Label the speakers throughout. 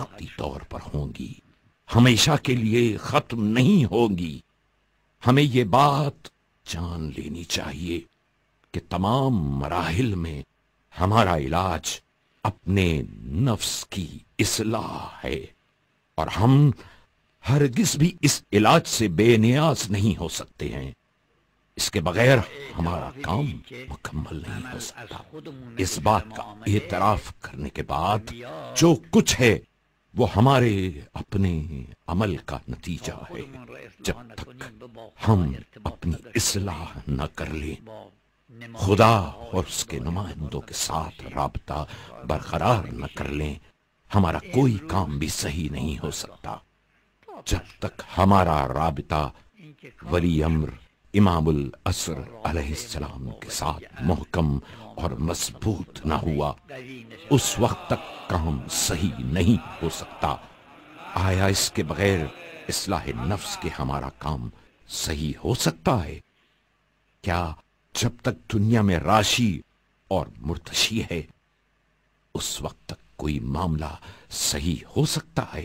Speaker 1: وقتی طور پر ہوں گی، ہمیشہ کے لیے ختم نہیں ہوگی۔ ہمیں یہ بات جان لینی چاہیے کہ تمام مراحل میں ہمارا علاج اپنے نفس کی اصلاح ہے، اور ہم ہرگز بھی اس علاج سے بے نیاز نہیں ہو سکتے ہیں۔ اس کے بغیر ہمارا کام مکمل نہیں ہو سکتا۔ اس بات کا اعتراف کرنے کے بعد جو کچھ ہے وہ ہمارے اپنے عمل کا نتیجہ ہے۔ جب تک ہم اپنی اصلاح نہ کر لیں، خدا اور اس کے نمائندوں کے ساتھ رابطہ برقرار نہ کر لیں، ہمارا کوئی کام بھی صحیح نہیں ہو سکتا۔ جب تک ہمارا رابطہ ولی امر امام العصر علیہ السلام کے ساتھ محکم اور مضبوط نہ ہوا، اس وقت تک کام صحیح نہیں ہو سکتا۔ آیا اس کے بغیر اصلاح نفس کے ہمارا کام صحیح ہو سکتا ہے؟ کیا جب تک دنیا میں راشی اور مرتشی ہے اس وقت تک کوئی معاملہ صحیح ہو سکتا ہے؟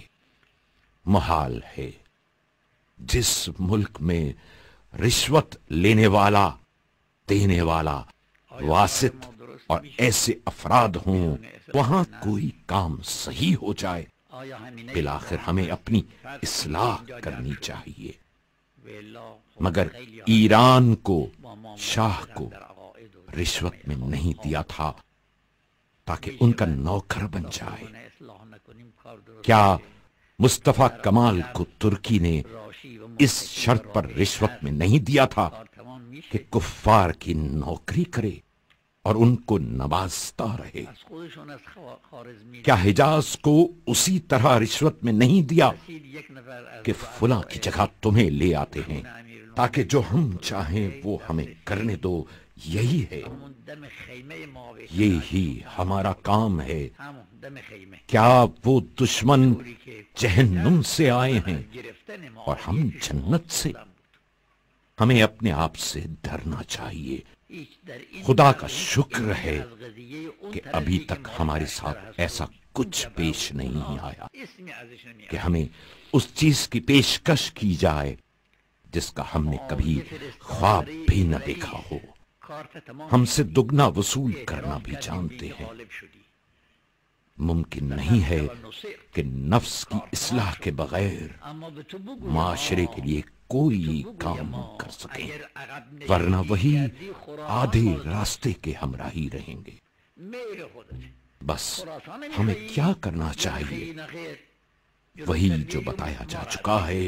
Speaker 1: محال ہے۔ جس ملک میں رشوت لینے والا، دینے والا، واسط اور ایسے افراد ہوں، وہاں کوئی کام صحیح ہو جائے بالآخر ہمیں اپنی اصلاح کرنی چاہیے۔ مگر ایران کو، شاہ کو رشوت میں نہیں دیا تھا تاکہ ان کا نوکر بن جائے۔ کیا مصطفیٰ کمال کو ترکی نے اس شرط پر رشوت میں نہیں دیا تھا کہ کفار کی نوکری کرے اور ان کو نوازتا رہے؟ کیا حجاز کو اسی طرح رشوت میں نہیں دیا کہ فلاں کی جگہ تمہیں لے آتے ہیں تاکہ جو ہم چاہیں وہ ہمیں کرنے دو؟ یہی ہے، یہی ہمارا کام ہے۔ کیا وہ دشمن جہنم سے آئے ہیں اور ہم جنت سے؟ ہمیں اپنے آپ سے ڈرنا چاہیے۔ خدا کا شکر ہے کہ ابھی تک ہمارے ساتھ ایسا کچھ پیش نہیں آیا کہ ہمیں اس چیز کی پیشکش کی جائے جس کا ہم نے کبھی خواب بھی نہ دیکھا ہو۔ ہم سے دگنا وصول کرنا بھی جانتے ہیں۔ ممکن نہیں ہے کہ نفس کی اصلاح کے بغیر معاشرے کے لیے کوئی کام کر سکیں، ورنہ وہی آدھے راستے کے ہمراہی رہیں گے۔ بس ہمیں کیا کرنا چاہیے؟ وہی جو بتایا جا چکا ہے،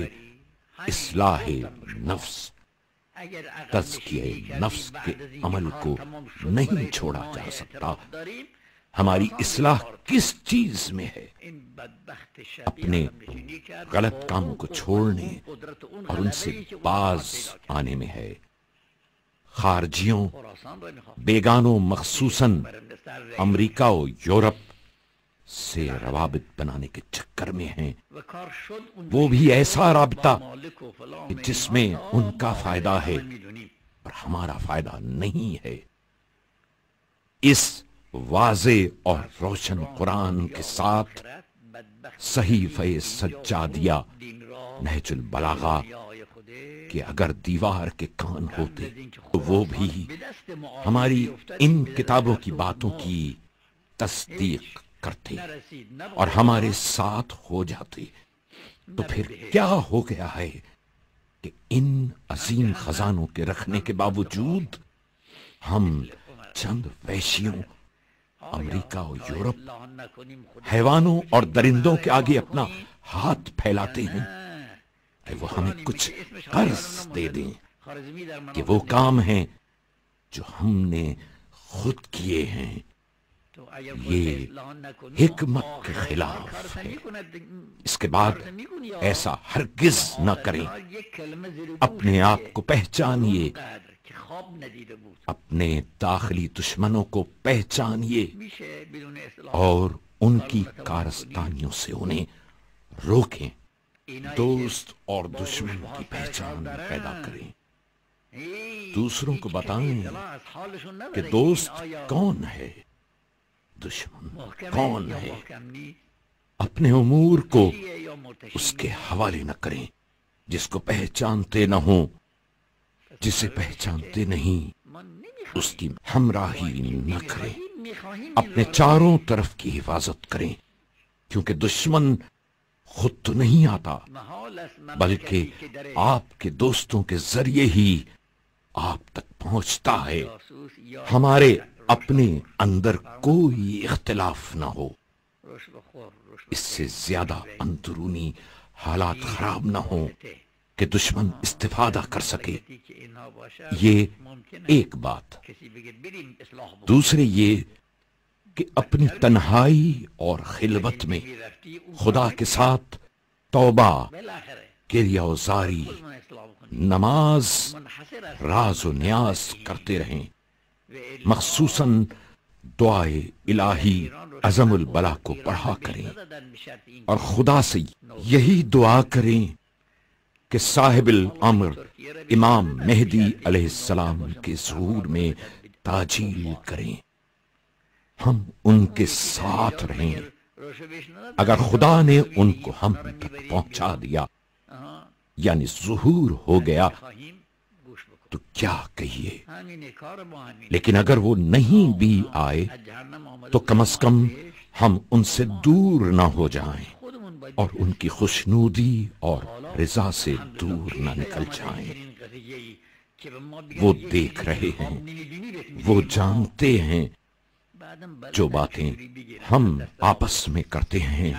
Speaker 1: اصلاح نفس۔ تزکیہ نفس کے عمل کو نہیں چھوڑا جا سکتا۔ ہماری اصلاح کس چیز میں ہے؟ اپنے غلط کاموں کو چھوڑنے اور ان سے باز آنے میں ہے۔ خارجیوں، بیگانوں، مخصوصاً امریکہ و یورپ سے روابط بنانے کے چکر میں ہیں۔ وہ بھی ایسا رابطہ کہ جس میں ان کا فائدہ ہے اور ہمارا فائدہ نہیں ہے۔ اس واضح اور روشن قرآن کے ساتھ صحیفہ سجادیہ نہج البلاغہ کہ اگر دیوار کے کان ہوتے تو وہ بھی ہماری ان کتابوں کی باتوں کی تصدیق کرتے اور ہمارے ساتھ ہو جاتے، تو پھر کیا ہو گیا ہے کہ ان عظیم خزانوں کے رکھنے کے باوجود ہم چند وحشیوں، امریکہ و یورپ، حیوانوں اور درندوں کے آگے اپنا ہاتھ پھیلاتے ہیں کہ وہ ہمیں کچھ قرض دے دیں، کہ وہ کام ہیں جو ہم نے خود کیے ہیں۔ یہ حکمت کے خلاف ہے۔ اس کے بعد ایسا ہرگز نہ کریں۔ اپنے آپ کو پہچانیے، اپنے داخلی دشمنوں کو پہچانیے اور ان کی کارستانیوں سے انہیں روکیں۔ دوست اور دشمن کی پہچان پیدا کریں، دوسروں کو بتائیں کہ دوست کون ہے، دشمن کون ہے۔ اپنے امور کو اس کے حوالے نہ کریں جس کو پہچانتے نہ ہوں، جسے پہچانتے نہیں اس کی ہمراہی نہ کریں، اپنے چاروں طرف کی حفاظت کریں، کیونکہ دشمن خود تو نہیں آتا بلکہ آپ کے دوستوں کے ذریعے ہی آپ تک پہنچتا ہے۔ ہمارے اپنے اندر کوئی اختلاف نہ ہو، اس سے زیادہ اندرونی حالات خراب نہ ہوں کہ دشمن استفادہ کر سکے۔ یہ ایک بات۔ دوسرے یہ کہ اپنی تنہائی اور خلوت میں خدا کے ساتھ توبہ، گریہ و زاری، نماز، راز و نیاز کرتے رہیں، مخصوصاً دعائے الہی عظم البلا کو پڑھا کریں، اور خدا سے یہی دعا کریں کہ صاحب الامر امام مہدی علیہ السلام کے ظہور میں تاجیل کریں، ہم ان کے ساتھ رہیں۔ اگر خدا نے ان کو ہم تک پہنچا دیا یعنی ظہور ہو گیا تو کیا کہیے، لیکن اگر وہ نہیں بھی آئے تو کم از کم ہم ان سے دور نہ ہو جائیں اور ان کی خوشنودی اور رضا سے دور نہ نکل جائیں۔ وہ دیکھ رہے ہیں، وہ جانتے ہیں، جو باتیں ہم آپس میں کرتے ہیں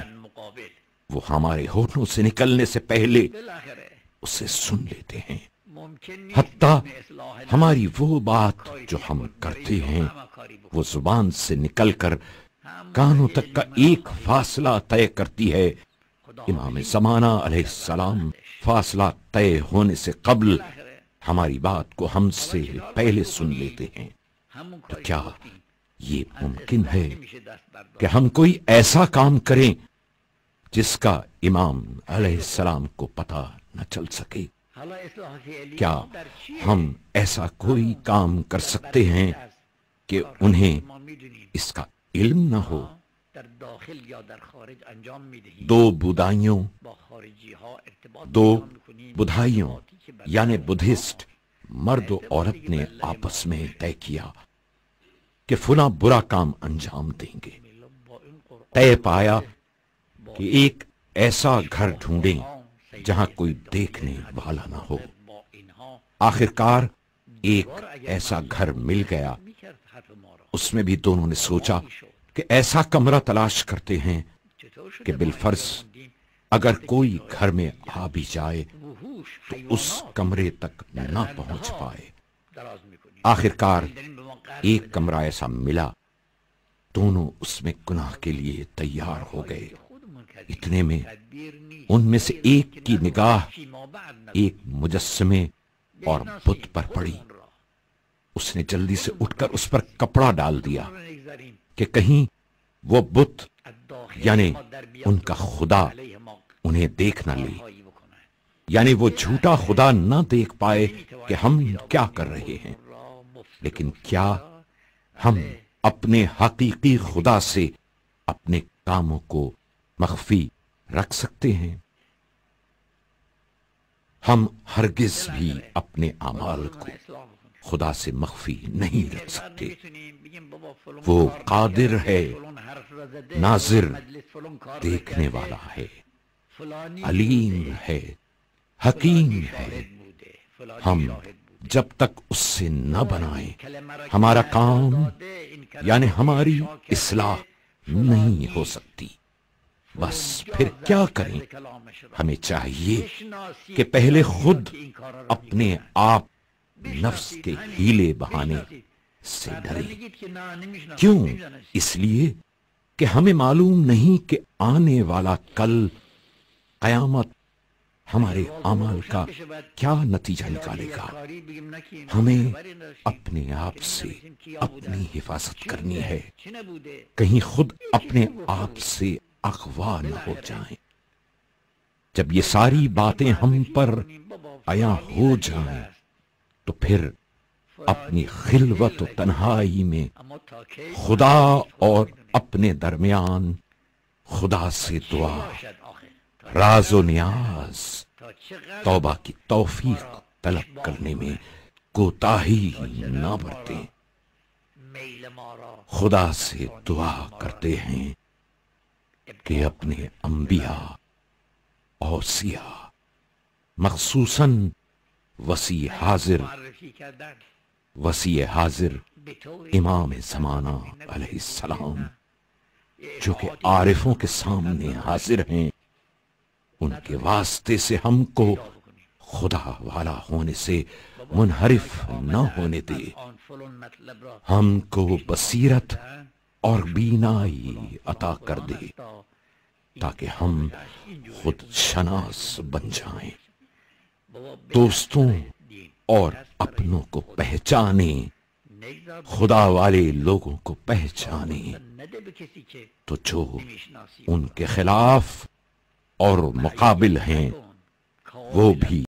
Speaker 1: وہ ہمارے ہونٹوں سے نکلنے سے پہلے اسے سن لیتے ہیں، حتیٰ ہماری وہ بات جو ہم کرتے ہیں وہ زبان سے نکل کر کانوں تک کا ایک فاصلہ طے کرتی ہے۔ امام زمانہ علیہ السلام فاصلہ طے ہونے سے قبل ہماری بات کو ہم سے پہلے سن لیتے ہیں۔ تو کیا یہ ممکن ہے کہ ہم کوئی ایسا کام کریں جس کا امام علیہ السلام کو پتہ نہ چل سکے؟ کیا ہم ایسا کوئی کام کر سکتے ہیں کہ انہیں اس کا علم نہ ہو؟ دو بدھائیوں یعنی بدھسٹ مرد و عورت نے آپس میں طے کیا کہ فلاں برا کام انجام دیں گے۔ طے پایا کہ ایک ایسا گھر ڈھونڈیں جہاں کوئی دیکھنے والا نہ ہو۔ آخرکار ایک ایسا گھر مل گیا۔ اس میں بھی دونوں نے سوچا کہ ایسا کمرہ تلاش کرتے ہیں کہ بالفرض اگر کوئی گھر میں آ بھی جائے تو اس کمرے تک نہ پہنچ پائے۔ آخرکار ایک کمرہ ایسا ملا، دونوں اس میں گناہ کے لیے تیار ہو گئے۔ اتنے میں ان میں سے ایک کی نگاہ ایک مجسمے اور بت پر پڑی۔ اس نے جلدی سے اٹھ کر اس پر کپڑا ڈال دیا کہ کہیں وہ بت یعنی ان کا خدا انہیں دیکھ نہ لے، یعنی وہ جھوٹا خدا نہ دیکھ پائے کہ ہم کیا کر رہے ہیں۔ لیکن کیا ہم اپنے حقیقی خدا سے اپنے کاموں کو مخفی رکھ سکتے ہیں؟ ہم ہرگز بھی اپنے اعمال کو خدا سے مخفی نہیں رکھ سکتے۔ وہ قادر ہے، ناظر، دیکھنے والا ہے، علیم ہے، حکیم ہے۔ ہم جب تک اس سے نہ بنائیں ہمارا کام یعنی ہماری اصلاح نہیں ہو سکتی۔ بس پھر کیا کریں؟ ہمیں چاہیے کہ پہلے خود اپنے آپ نفس کے ہیلے بہانے سے ڈریں۔ کیوں؟ اس لیے کہ ہمیں معلوم نہیں کہ آنے والا کل قیامت ہمارے اعمال کا کیا نتیجہ نکالے گا۔ ہمیں اپنے آپ سے اپنی حفاظت کرنی ہے، کہیں خود اپنے آپ سے اغوا نہ ہو جائیں۔ جب یہ ساری باتیں ہم پر عیاں ہو جائیں تو پھر اپنی خلوت و تنہائی میں خدا اور اپنے درمیان خدا سے دعا، راز و نیاز، توبہ کی توفیق طلب کرنے میں کوتاہی نہ برتیں۔ خدا سے دعا کرتے ہیں کہ اپنے انبیاء، اوصیاء، مخصوصاً وسیع حاضر امام زمانہ علیہ السلام، جو کہ عارفوں کے سامنے حاضر ہیں، ان کے واسطے سے ہم کو خدا والا ہونے سے منحرف نہ ہونے دے، ہم کو بصیرت اور بینائی عطا کر دے تاکہ ہم خود شناس بن جائیں، دوستوں اور اپنوں کو پہچانیں، خدا والے لوگوں کو پہچانیں، تو جو ان کے خلاف اور مقابل ہیں وہ بھی